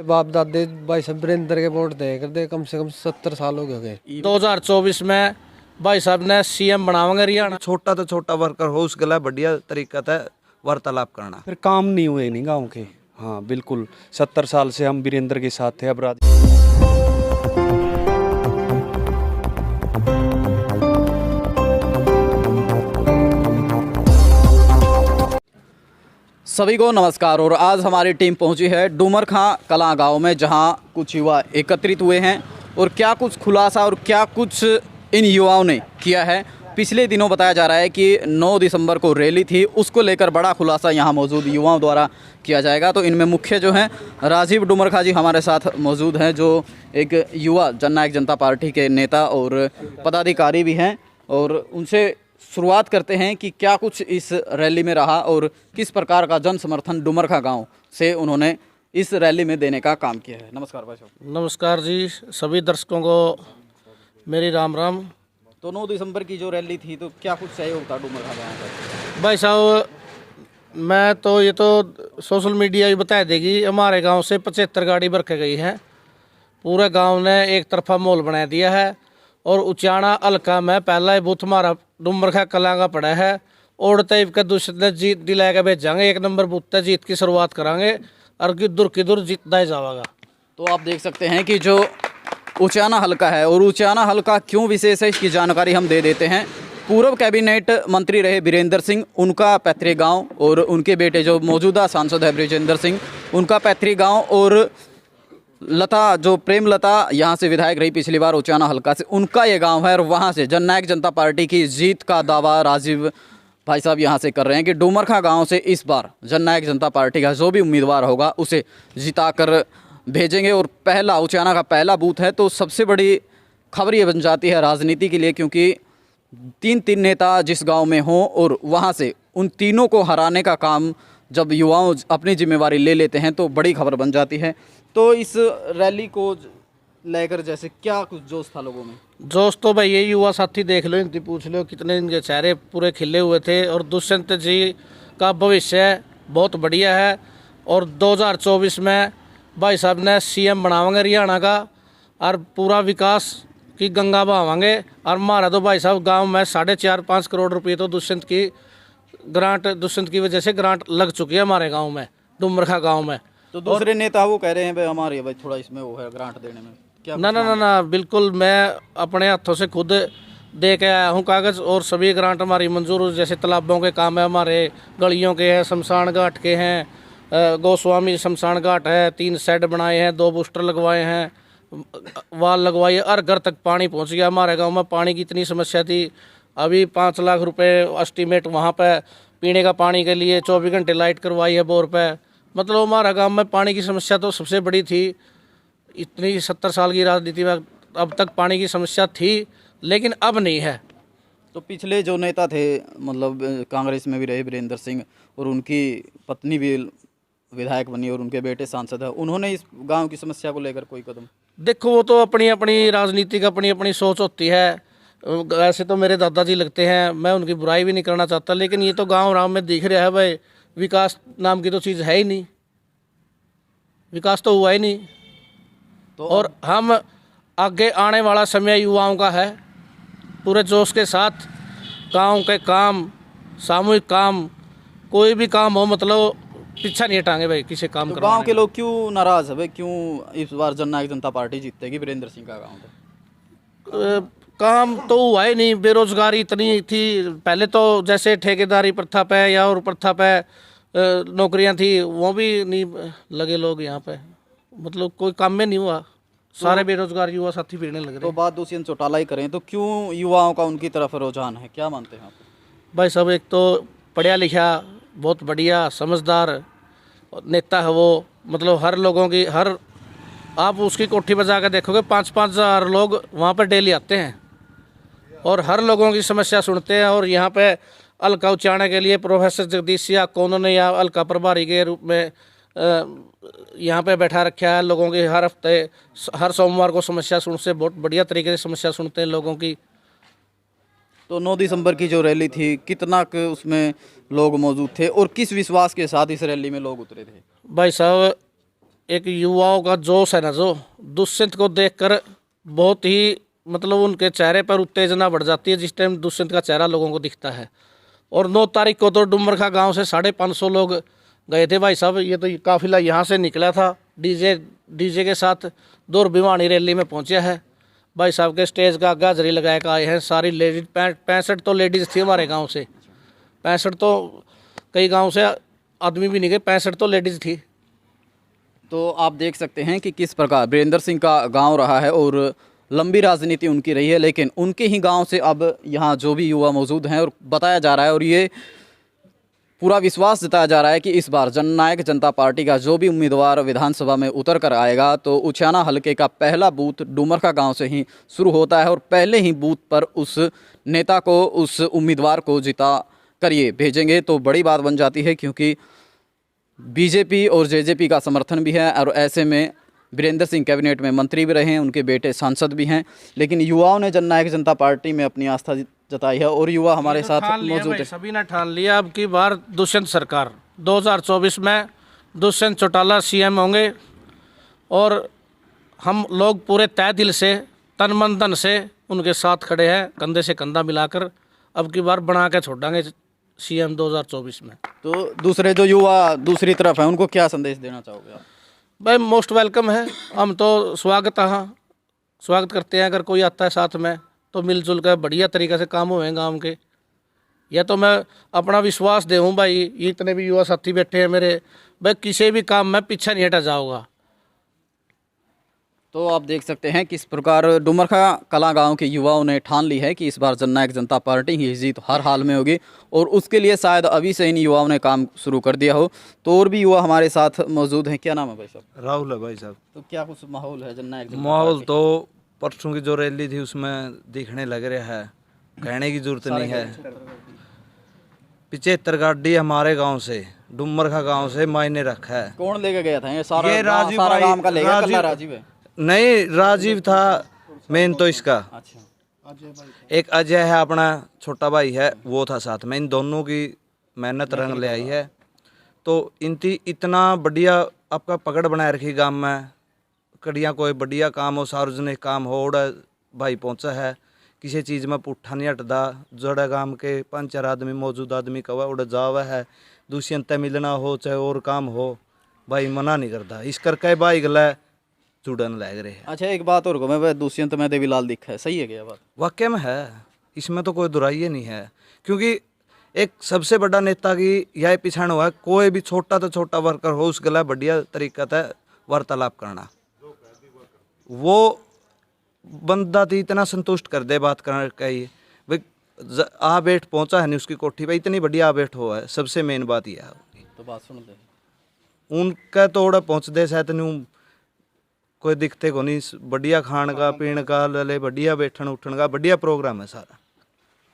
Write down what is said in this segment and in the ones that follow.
बाप दादे भाई साहब वीरेंद्र के वोट दे कर दे, कम से कम 70 साल हो गए। 2024 में भाई साहब ने सीएम बनावेंगे हरियाणा। छोटा तो छोटा वर्कर हो उसके लिए बढ़िया तरीका है वार्तालाप करना। फिर काम नहीं हुए नहीं गांव के। हाँ बिल्कुल, 70 साल से हम वीरेंद्र के साथ थे। अब राज सभी को नमस्कार। और आज हमारी टीम पहुंची है डूमरखां कलां गांव में, जहां कुछ युवा एकत्रित हुए हैं और क्या कुछ खुलासा और क्या कुछ इन युवाओं ने किया है। पिछले दिनों बताया जा रहा है कि 9 दिसंबर को रैली थी, उसको लेकर बड़ा खुलासा यहां मौजूद युवाओं द्वारा किया जाएगा। तो इनमें मुख्य जो हैं राजीव डूमरखां जी हमारे साथ मौजूद हैं, जो एक युवा जननायक जनता पार्टी के नेता और पदाधिकारी भी हैं, और उनसे शुरुआत करते हैं कि क्या कुछ इस रैली में रहा और किस प्रकार का जन समर्थन डूमरखां गांव से उन्होंने इस रैली में देने का काम किया है। नमस्कार भाई साहब। नमस्कार जी, सभी दर्शकों को मेरी राम राम। तो 9 दिसंबर की जो रैली थी, तो क्या कुछ सहयोग था डूमरखां गांव का? भाई साहब, मैं तो ये तो सोशल मीडिया भी बता देगी, हमारे गांव से 75 गाड़ी भर के गई है। पूरे गांव ने एक तरफा माहौल बना दिया है। और उचाना हल्का में पहला ही बूथ हमारा डूमरखां कलां का पड़ा है। और तैब के दूसरे जीत दिला के भेजांगे। 1 नंबर बूथ तक जीत की शुरुआत करांगे और की दूर जीतना ही जाएगा। तो आप देख सकते हैं कि जो उचाना हल्का है, और उचाना हल्का क्यों विशेष है इसकी जानकारी हम दे देते हैं। पूर्व कैबिनेट मंत्री रहे वीरेंद्र सिंह, उनका पैतृक गांव, और उनके बेटे जो मौजूदा सांसद है ब्रिजेंद्र सिंह, उनका पैतृक गांव, और लता जो प्रेमलता यहाँ से विधायक रही पिछली बार उचाना हल्का से, उनका ये गांव है। और वहाँ से जननायक जनता पार्टी की जीत का दावा राजीव भाई साहब यहाँ से कर रहे हैं कि डूमरखां गांव से इस बार जननायक जनता पार्टी का जो भी उम्मीदवार होगा उसे जिताकर भेजेंगे। और पहला उचाना का पहला बूथ है, तो सबसे बड़ी खबर ये बन जाती है राजनीति के लिए, क्योंकि 3 नेता जिस गाँव में हों और वहाँ से उन तीनों को हराने का काम जब युवाओं अपनी जिम्मेवारी ले लेते हैं तो बड़ी खबर बन जाती है। तो इस रैली को लेकर जैसे क्या कुछ जोश था लोगों में? जोश तो भाई ये युवा साथी देख लो, इनकी पूछ लो, कितने इनके चेहरे पूरे खिले हुए थे। और दुष्यंत जी का भविष्य बहुत बढ़िया है। और 2024 में भाई साहब ने सीएम बनावेंगे हरियाणा का, और पूरा विकास की गंगा बहावेंगे। और हमारा तो भाई साहब गाँव में 4.5-5 करोड़ रुपये तो दुष्यंत की वजह से ग्रांट लग चुकी है हमारे गाँव में, डूमरखां गाँव में। तो दूसरे नेता वो कह रहे हैं भाई हमारे भाई थोड़ा इसमें वो है ग्रांट देने में क्या? ना, बिल्कुल मैं अपने हाथों से खुद दे के आया हूँ कागज़, और सभी ग्रांट हमारी मंजूर। जैसे तालाबों के काम है हमारे, गलियों के हैं, शमशान घाट के हैं, गोस्वामी शमशान घाट है, 3 शेड बनाए हैं, 2 बूस्टर लगवाए हैं, वाल लगवाई है, हर घर तक पानी पहुँच गया। हमारे गाँव में पानी की इतनी समस्या थी, अभी 5 लाख रुपए एस्टीमेट वहाँ पे पीने का पानी के लिए, 24 घंटे लाइट करवाई है बोर पे। मतलब हमारा गांव में पानी की समस्या तो सबसे बड़ी थी। इतनी 70 साल की राजनीति में अब तक पानी की समस्या थी, लेकिन अब नहीं है। तो पिछले जो नेता थे, मतलब कांग्रेस में भी रहे वीरेंद्र सिंह, और उनकी पत्नी भी विधायक बनी और उनके बेटे सांसद है, उन्होंने इस गांव की समस्या को लेकर कोई कदम? देखो, वो तो अपनी अपनी राजनीतिक अपनी अपनी सोच होती है। ऐसे तो मेरे दादाजी लगते हैं, मैं उनकी बुराई भी नहीं करना चाहता, लेकिन ये तो गाँव राम में दिख रहा है भाई, विकास नाम की तो चीज़ है ही नहीं, विकास तो हुआ ही नहीं। तो और हम आगे आने वाला समय युवाओं का है, पूरे जोश के साथ गांव के काम, सामूहिक काम, कोई भी काम हो, मतलब पीछा नहीं हटाएंगे भाई किसी काम तो करवाने। गांव के लोग क्यों नाराज है भाई, क्यों इस बार जननायक जनता पार्टी जीतेगी वीरेंद्र सिंह का गाँव? काम तो हुआ ही नहीं, बेरोजगारी इतनी थी पहले तो, जैसे ठेकेदारी प्रथा पे या और प्रथा पे नौकरियां थी, वो भी नहीं लगे लोग यहाँ पे, मतलब कोई काम में नहीं हुआ, सारे बेरोजगार युवा साथी फिरने लग रहे। तो बात दुष्यंत चौटाला ही करें तो क्यों युवाओं का उनकी तरफ रुझान है, क्या मानते हैं आप? भाई साहब, एक तो पढ़ा लिखा, बहुत बढ़िया समझदार नेता है वो। मतलब हर लोगों की, हर आप उसकी कोठी पर जाकर देखोगे 5-5 हज़ार लोग वहाँ पर डेली आते हैं और हर लोगों की समस्या सुनते हैं। और यहाँ पे हल्का उचाने के लिए प्रोफेसर जगदीश सिंह को उन्होंने यहाँ हल्का प्रभारी के रूप में यहाँ पे बैठा रखा है। लोगों की हर हफ्ते, हर सोमवार को समस्या सुनते, बहुत बढ़िया तरीके से समस्या सुनते हैं लोगों की। तो 9 दिसंबर की जो रैली थी, कितना उसमें लोग मौजूद थे और किस विश्वास के साथ इस रैली में लोग उतरे थे? भाई साहब, एक युवाओं का जोश है ना, जो दुष्यंत को देखकर बहुत ही मतलब उनके चेहरे पर उत्तेजना बढ़ जाती है जिस टाइम दुष्यंत का चेहरा लोगों को दिखता है। और 9 तारीख को तो डुमरखा गांव से 550 लोग गए थे भाई साहब। ये तो काफिला यहाँ से निकला था डीजे के साथ, दूर भिवानी रैली में पहुंचे है भाई साहब के स्टेज का गाजरी लगाए का आए हैं। सारी लेडीज 65 तो लेडीज थी हमारे गांव से, 65 तो कई गांव से आदमी भी नहीं गए, 65 तो लेडीज थी। तो आप देख सकते हैं कि किस प्रकार वीरेंद्र सिंह का गांव रहा है और लंबी राजनीति उनकी रही है, लेकिन उनके ही गांव से अब यहाँ जो भी युवा मौजूद हैं और बताया जा रहा है और ये पूरा विश्वास जताया जा रहा है कि इस बार जननायक जनता पार्टी का जो भी उम्मीदवार विधानसभा में उतर कर आएगा तो उचाना हलके का पहला बूथ डुमरखा गांव से ही शुरू होता है और पहले ही बूथ पर उस नेता को, उस उम्मीदवार को जिता कर ये भेजेंगे। तो बड़ी बात बन जाती है क्योंकि बीजेपी और जेजेपी का समर्थन भी है और ऐसे में वीरेंद्र सिंह कैबिनेट में मंत्री भी रहे हैं, उनके बेटे सांसद भी हैं, लेकिन युवाओं ने जननायक जनता पार्टी में अपनी आस्था जताई है और युवा हमारे साथ मौजूद है। सभी ने ठान लिया अब की बार दुष्यंत सरकार 2024 में दुष्यंत चौटाला सीएम होंगे और हम लोग पूरे तय दिल से तन मन धन से उनके साथ खड़े हैं, कंधे से कंधा मिलाकर अब की बार बना के छोड़ेंगे सीएम 2024 में। तो दूसरे जो युवा दूसरी तरफ है उनको क्या संदेश देना चाहोगे आप? भाई मोस्ट वेलकम है, हम तो स्वागत करते हैं। अगर कोई आता है साथ में तो मिलजुल कर बढ़िया तरीके से काम हुए गांव के। यह तो मैं अपना विश्वास दे हूँ भाई, ये इतने भी युवा साथी बैठे हैं मेरे, भाई किसी भी काम में पीछे नहीं हटा जाऊँगा। तो आप देख सकते हैं किस प्रकार डुमरखा कला गांव के युवाओं ने ठान ली है कि इस बार जननायक जनता पार्टी की जीत हर हाल में होगी और उसके लिए शायद अभी से इन युवाओं ने काम शुरू कर दिया हो। तो और भी युवा हमारे साथ मौजूद हैं। क्या नाम है भाई साहब? राहुल है भाई साहब। तो क्या कुछ माहौल है जननायक जनता माहौल पार्टी? तो परसों की जो रैली थी उसमें दिखने लग रहा है, कहने की जरूरत नहीं है। 75 गाड़ी हमारे गांव से, डुमरखा गांव से मायने रखा है। कौन लेके गया था ये सारा? ये राजीव सारा भाई- गांव का लेगा? राजीव- कल्ला राजीव है? नहीं, राजीव था मेन तो इसका। अच्छा, एक अजय है अपना छोटा भाई है, वो था साथ में। इन दोनों की मेहनत रंग ले आई है। तो इनकी इतना बढ़िया आपका पकड़ बनाए रखी गांव में, कड़ियाँ कोई बढ़िया काम हो, सार्वजनिक काम हो, उड़ा भाई पहुँचा है। किसी चीज़ में पुट्ठा नहीं हटदा। जोड़ा गांव के 5-4 आदमी मौजूद आदमी कवा उड़ा जावा है, दुष्यंत मिलना हो चाहे और काम हो, भाई मना नहीं करता। इस करके भाई गला जुड़न लग रहे हैं। अच्छा एक बात और कहूँ मैं, दुष्यंत में देवीलाल दिखा है, सही है क्या बात? वाकई में है, इसमें तो कोई दुराई नहीं है। क्योंकि एक सबसे बड़ा नेता की यह पिछाड़ हुआ है, कोई भी छोटा तो छोटा वर्कर हो उस गला बढ़िया तरीका है वार्तालाप करना। वो बंदा तो इतना संतुष्ट कर दे बात करने का ही भाई, आ बैठ पहुंचा है नहीं उसकी कोठी पे, इतनी बढ़िया आ बैठ हुआ है। सबसे मेन बात यह है। तो बात सुन दे उनका तोड़ा पहुँच दे शायद नहीं कोई दिखते को नहीं। बढ़िया खान का पीने का लले, बढ़िया बैठन उठन का बढ़िया प्रोग्राम है सारा।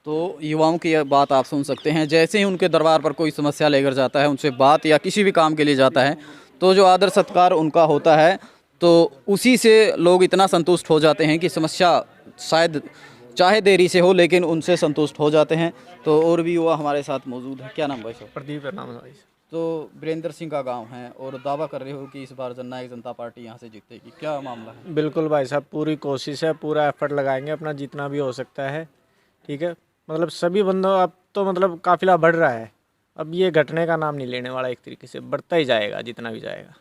तो युवाओं की यह बात आप सुन सकते हैं। जैसे ही उनके दरबार पर कोई समस्या लेकर जाता है, उनसे बात या किसी भी काम के लिए जाता है, तो जो आदर सत्कार उनका होता है तो उसी से लोग इतना संतुष्ट हो जाते हैं कि समस्या शायद चाहे देरी से हो लेकिन उनसे संतुष्ट हो जाते हैं। तो और भी युवा हमारे साथ मौजूद है। क्या नाम भाई साहब? प्रदीप नाम है भाई। तो वीरेंद्र सिंह का गांव है और दावा कर रहे हो कि इस बार जननायक जनता पार्टी यहां से जीतेगी, क्या मामला है? बिल्कुल भाई साहब, पूरी कोशिश है, पूरा एफर्ट लगाएंगे अपना जितना भी हो सकता है। ठीक है, मतलब सभी बंदों, अब तो मतलब काफिला बढ़ रहा है, अब ये घटने का नाम नहीं लेने वाला, एक तरीके से बढ़ता ही जाएगा जितना भी जाएगा।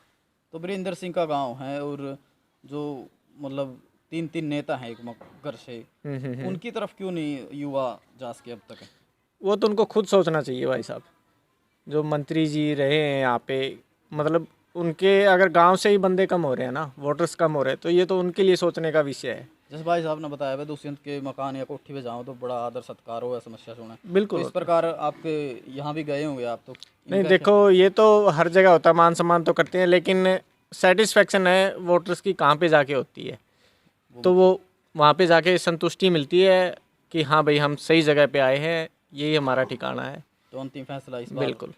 तो वीरेंद्र सिंह का गांव है और जो मतलब 3 नेता हैं एक मगर से, उनकी तरफ क्यों नहीं युवा जांच के अब तक है? वो तो उनको खुद सोचना चाहिए भाई साहब। जो मंत्री जी रहे हैं यहाँ पे, मतलब उनके अगर गांव से ही बंदे कम हो रहे हैं ना, वोटर्स कम हो रहे हैं, तो ये तो उनके लिए सोचने का विषय है। जैसे भाई साहब ने बताया भाई दुष्यंत के मकान या कोठी पे जाओ तो बड़ा आदर सत्कार हो या समस्या सुने, बिल्कुल तो इस प्रकार आपके यहाँ भी गए होंगे आप तो? नहीं देखो, ये तो हर जगह होता है, मान सम्मान तो करते हैं, लेकिन सेटिस्फेक्शन है वोटर्स की कहाँ पे जाके होती है। तो वो वहाँ पे जाके संतुष्टि मिलती है कि हाँ भाई हम सही जगह पे आए हैं, यही हमारा ठिकाना है। तो अंतिम फैसला इस बार बिल्कुल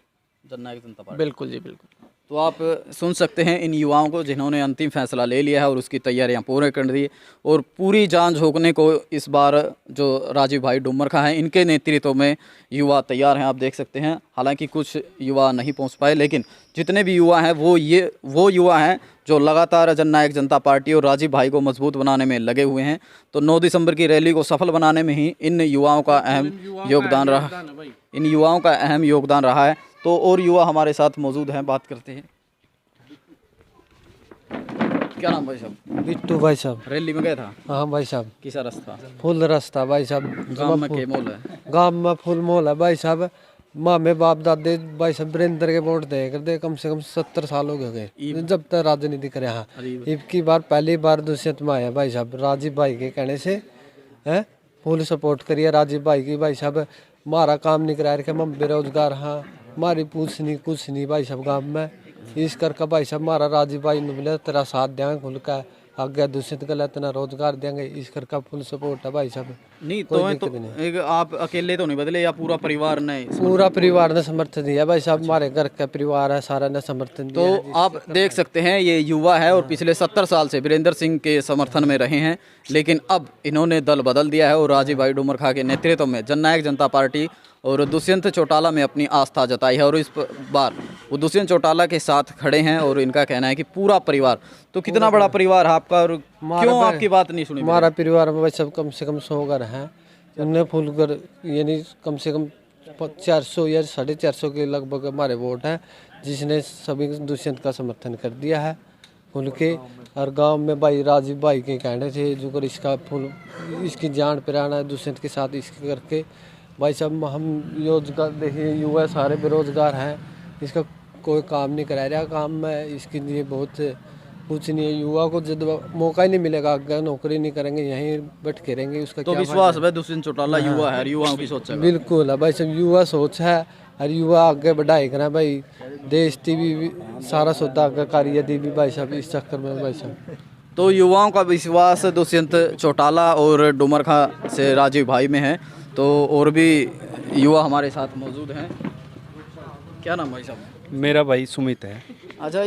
जननायक जनता पार्टी? बिल्कुल जी बिल्कुल। तो आप सुन सकते हैं इन युवाओं को जिन्होंने अंतिम फैसला ले लिया है और उसकी तैयारियां पूरे कर दी और पूरी जान झोंकने को इस बार जो राजीव भाई डुमरखा हैं इनके नेतृत्व में युवा तैयार हैं। आप देख सकते हैं हालांकि कुछ युवा नहीं पहुंच पाए, लेकिन जितने भी युवा हैं वो युवा हैं जो लगातार जननायक जनता पार्टी और राजीव भाई को मजबूत बनाने में लगे हुए हैं। तो 9 दिसंबर की रैली को सफल बनाने में ही इन युवाओं का अहम योगदान रहा है। तो और युवा हमारे साथ मौजूद हैं, बात करते हैं। क्या नाम भाई साहब? बिट्टू भाई साहब। रैली में गया था? हाँ भाई साहब। किसा रास्ता? फुल रास्ता भाई साहब। गांव में के मोल है? गांव में फुल मोल है भाई साहब। मामे बाप दादे भाई साहब वीरेंद्र के वोट दे करते कम से कम 70 साल हो गए जब तक राजनीति करे। हाँ, इबकी बार पहली बार दुष्यंत में आया भाई साहब राजीव भाई के कहने से है। फुल सपोर्ट करिए राजीव भाई की भाई साहब। हमारा काम नहीं करा रखे, हम बेरोजगार। हाँ, हमारी पूछ नहीं कुछ नहीं भाई साहब गाँव में। इस करके भाई साहब हमारा राजीव भाई ने बोले तेरा साथ देंगे खुल का आगे दूषित गलत इतना रोजगार देंगे। इस करके फुल सपोर्ट है भाई साहब। नहीं तो एक आप अकेले तो नहीं बदले या पूरा परिवार ने? पूरा परिवार ने समर्थन दिया भाई साहब। हमारे घर का परिवार है, सारा ने समर्थन दिया। तो आप देख सकते हैं ये युवा है और पिछले 70 साल से वीरेंद्र सिंह के समर्थन में रहे हैं, लेकिन अब इन्होंने दल बदल दिया है और राजीव भाई डुमरखा के नेतृत्व में जननायक जनता पार्टी और दुष्यंत चौटाला में अपनी आस्था जताई है। और इस बार वो दुष्यंत चौटाला के साथ खड़े हैं और इनका कहना है कि पूरा परिवार। तो कितना बड़ा परिवार है आपका और क्यों आपकी बात नहीं सुनी? हमारा परिवार में भाई सब कम से कम 100 घर हैं। उनने फुल घर यानी कम से कम 400 या 450 के लगभग हमारे वोट हैं, जिसने सभी दुष्यंत का समर्थन कर दिया है फुल के। और गांव में भाई राजीव भाई के कहने थे जो कर इसका फुल इसकी जान पिराना है दुष्यंत के साथ इसके करके भाई साहब। हम रोजगार देखिए युवा सारे बेरोजगार हैं, इसका कोई काम नहीं करा रहा काम में। इसके लिए बहुत कुछ नहीं है। युवा को जब मौका ही नहीं मिलेगा, आगे नौकरी नहीं करेंगे यहीं बैठ के रहेंगे उसका तो क्या विश्वास है दुष्यंत चौटाला युवा है, युवाओं की सोच है? बिल्कुल है भाई साहब, युवा सोच है और युवा आगे बढ़ाई करा भाई। देश टीवी सारा सौदा आगे कार्य दी भी भाई साहब इस चक्कर में भाई साहब। तो युवाओं का विश्वास दुष्यंत चौटाला और डुमरखा से राजीव भाई में है। तो और भी युवा हमारे साथ मौजूद हैं। क्या नाम भाई साहब? मेरा भाई सुमित है। अच्छा,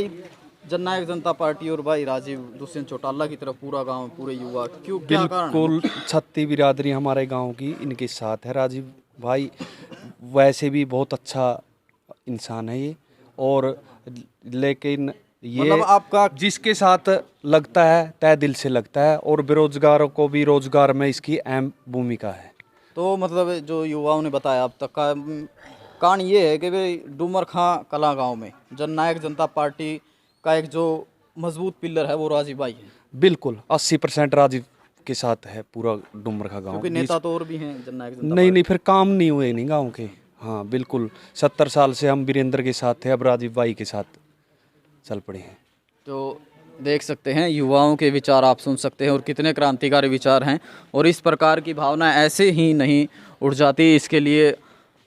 जननायक जनता पार्टी और भाई राजीव दुष्यंत चौटाला की तरफ पूरा गांव पूरे युवा क्यों, क्या कारण? बिल्कुल छत्ती बिरादरी हमारे गांव की इनके साथ है। राजीव भाई वैसे भी बहुत अच्छा इंसान है ये, और लेकिन ये मतलब आपका जिसके साथ लगता है तय दिल से लगता है, और बेरोजगारों को भी रोजगार में इसकी अहम भूमिका है। तो मतलब जो युवाओं ने बताया अब तक का कारण ये है कि भाई डुमरखा कला गांव में जननायक जनता पार्टी का एक जो मजबूत पिलर है वो राजीव भाई है। बिल्कुल 80% राजीव के साथ है पूरा डुमरखा गांव। क्योंकि नेता तो और भी हैं जननायक जनता नहीं, फिर काम नहीं हुए नहीं गांव के। हाँ बिल्कुल, 70 साल से हम वीरेंद्र के साथ थे, अब राजीव भाई के साथ चल पड़े हैं। तो देख सकते हैं युवाओं के विचार आप सुन सकते हैं और कितने क्रांतिकारी विचार हैं। और इस प्रकार की भावना ऐसे ही नहीं उड़ जाती, इसके लिए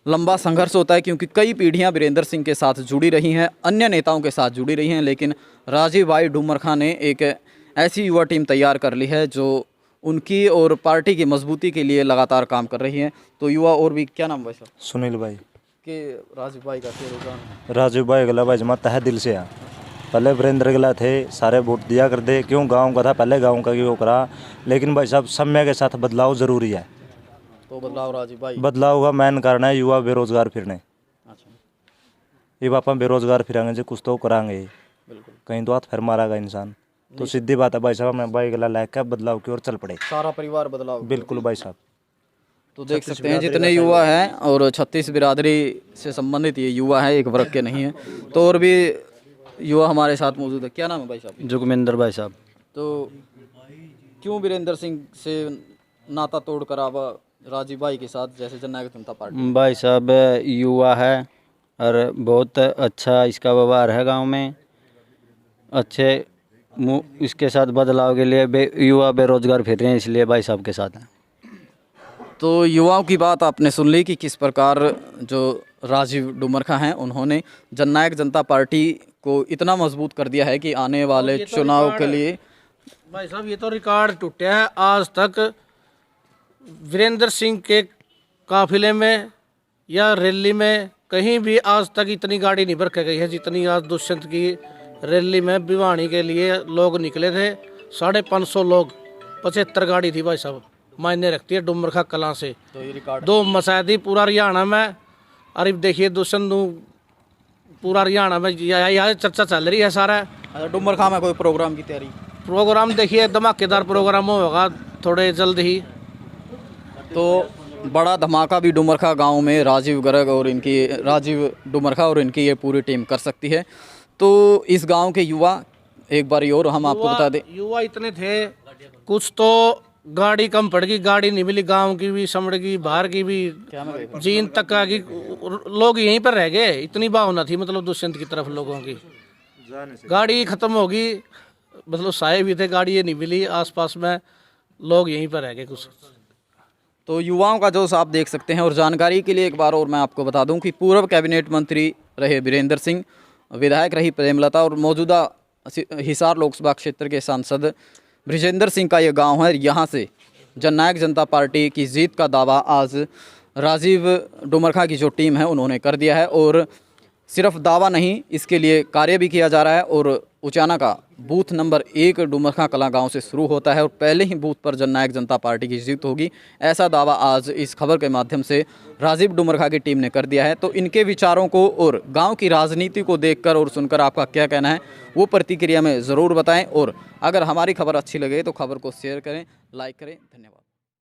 लंबा संघर्ष होता है, क्योंकि कई पीढ़ियां वीरेंद्र सिंह के साथ जुड़ी रही हैं, अन्य नेताओं के साथ जुड़ी रही हैं, लेकिन राजीव भाई डुमरखा ने एक ऐसी युवा टीम तैयार कर ली है जो उनकी और पार्टी की मजबूती के लिए लगातार काम कर रही है। तो युवा और भी, क्या नाम भाई साहब? सुनील भाई के राजीव भाई का रुझान है? राजीव भाई गला भाई जमा तह दिल से है। पहले वीरेंद्र गला थे, सारे वोट दिया कर दे, क्यों गांव का था पहले गांव का क्यों करा, लेकिन भाई साहब समय के साथ बदलाव ज़रूरी है। तो बदलाव राजीव भाई बदलाव का मेन कारण है युवा बेरोजगार फिरने। अच्छा, ये बापा बेरोजगार फिरेंगे जो कुछ तो कराएंगे, बिल्कुल कहीं तो हाथ फिर मारागा इंसान। तो सीधी बात है भाई साहब, मैं भाई गला लायक बदलाव की ओर चल पड़े, सारा परिवार बदलाव। बिल्कुल भाई साहब। तो देख सकते हैं जितने युवा हैं, और 36 बिरादरी से संबंधित ये युवा है, एक वर्ग के नहीं है। तो और भी युवा हमारे साथ मौजूद है। क्या नाम है भाई साहब? जोगमेंद्र भाई साहब। तो क्यों वीरेंद्र सिंह से नाता तोड़कर आप राजीव भाई के साथ जैसे जननायक जनता पार्टी? भाई साहब युवा है और बहुत अच्छा इसका व्यवहार है गांव में, अच्छे इसके साथ बदलाव के लिए युवा बेरोजगार फिर रहे हैं, इसलिए भाई साहब के साथ हैं। तो युवाओं की बात आपने सुन ली कि किस प्रकार जो राजीव डुमरखा हैं उन्होंने जननायक जनता पार्टी को इतना मजबूत कर दिया है कि आने वाले चुनाव के लिए भाई साहब ये तो रिकॉर्ड टूटा है। आज तक वीरेंद्र सिंह के काफिले में या रैली में कहीं भी आज तक इतनी गाड़ी नहीं भर के गई है जितनी आज दुष्यंत की रैली में भिवानी के लिए लोग निकले थे। 550 लोग, 75 गाड़ी थी भाई साहब, मायने रखती है डुमरखा कलां से। तो ये रिकॉर्ड 2 मसादी पूरा हरियाणा में। अरे देखिए दुष्यंत पूरा हरियाणा में यह चर्चा चल रही है सारा। डुमरखा में कोई प्रोग्राम की तैयारी? प्रोग्राम देखिए धमाकेदार प्रोग्राम होगा थोड़े जल्द ही। तो बड़ा धमाका भी डुमरखा गांव में राजीव डुमरखा और इनकी ये पूरी टीम कर सकती है। तो इस गांव के युवा, एक बार और हम आपको बता दें, युवा इतने थे, कुछ तो गाड़ी कम पड़ गई, गाड़ी नहीं मिली, गांव की भी, समड़ की, बाहर की भी, जीन तक आ गई, लोग यहीं पर रह गए। इतनी भावना थी मतलब दुष्यंत की तरफ लोगों की। गाड़ी खत्म होगी, मतलब साए भी थे, गाड़ी ये नहीं मिली, आसपास में लोग यहीं पर रह गए कुछ। तो युवाओं का जोश आप देख सकते हैं। और जानकारी के लिए एक बार और मैं आपको बता दूं कि पूर्व कैबिनेट मंत्री रहे वीरेंद्र सिंह, विधायक रही प्रेमलता और मौजूदा हिसार लोकसभा क्षेत्र के सांसद बृजेंद्र सिंह का ये गांव है। यहाँ से जननायक जनता पार्टी की जीत का दावा आज राजीव डुमरखा की जो टीम है उन्होंने कर दिया है। और सिर्फ दावा नहीं, इसके लिए कार्य भी किया जा रहा है। और उचाना का बूथ नंबर 1 डुमरखा कलां गांव से शुरू होता है और पहले ही बूथ पर जननायक जनता पार्टी की जीत होगी, ऐसा दावा आज इस खबर के माध्यम से राजीव डुमरखा की टीम ने कर दिया है। तो इनके विचारों को और गांव की राजनीति को देखकर और सुनकर आपका क्या कहना है वो प्रतिक्रिया में ज़रूर बताएं। और अगर हमारी खबर अच्छी लगे तो खबर को शेयर करें, लाइक करें। धन्यवाद।